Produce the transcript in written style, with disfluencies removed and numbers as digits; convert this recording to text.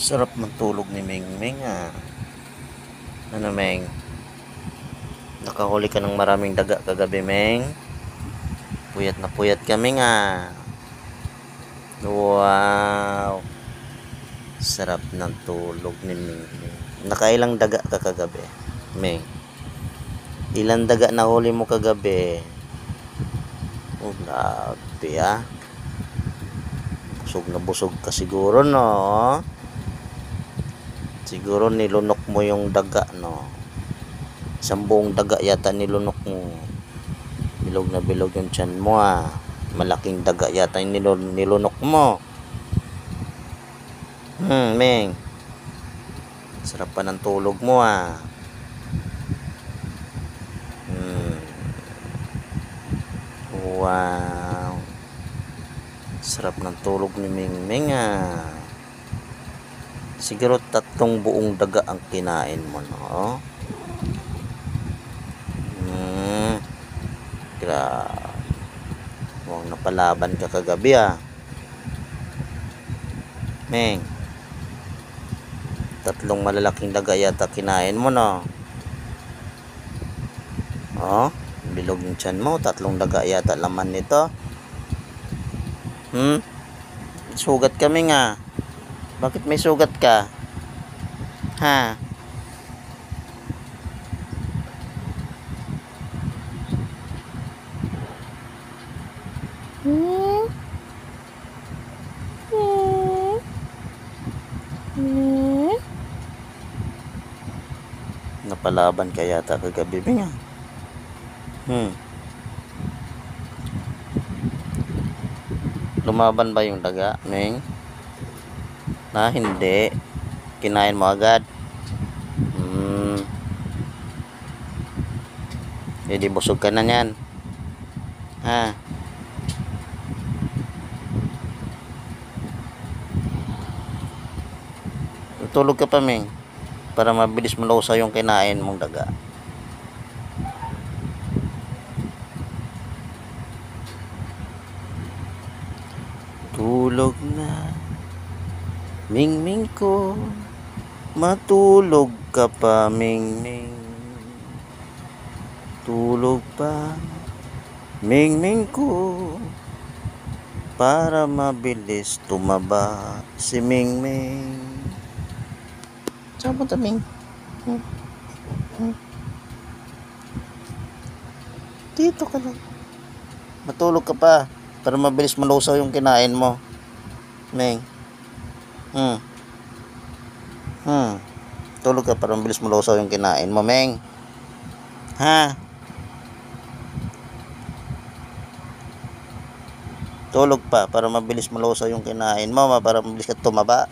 Sarap matulog ni Mingming ah. Ano Meng? Nakahuli ka ng maraming daga kagabi Meng? Puyat na puyat kami nga. Wow. Sarap ng tulog ni Mingming. Nakailang daga ka kagabi Meng? Ilang daga na huli mo kagabi? Oh, grabe ah. Busog na busog ka siguro no? Siguro nilunok mo yung daga no? Isang buong daga yata nilunok mo. Bilog na bilog yung tiyan mo ah. Malaking daga yata yung nilunok mo. Meng. Sarap pa ng tulog mo ah. Wow. Sarap ng tulog ni Mingming ah. Siguro 3 buong daga ang kinain mo no? Grabe. Mukhang napalaban ka kagabi ah. Meng. 3 malalaking daga yata kinain mo no? Oh, bilog yung tiyan mo. 3 daga yata laman nito. Sugat kami nga. Bakit may sugat ka? Ha? Napalaban ka yata kagabi nga. Lumaban ba yung daga, Meng? Na hindi. Kinain mo agad. Hindi busog ka na yan. Ha? Tulog ka pa, Meng. Para mabilis malusaw yung kinain mong daga. Tulog na, Mingming ko. Matulog ka pa, Mingming. Tulog pa, Mingming ko. Para mabilis tumaba si Mingming. Saan punta, Ming? Dito ka lang. Matulog ka pa para mabilis malusaw yung kinain mo, Meng. Tulog ka para mabilis malusaw yung kinain mo, Meng. Ha? Tulog pa para mabilis malusaw yung kinain mo, para mabilis ka tumaba.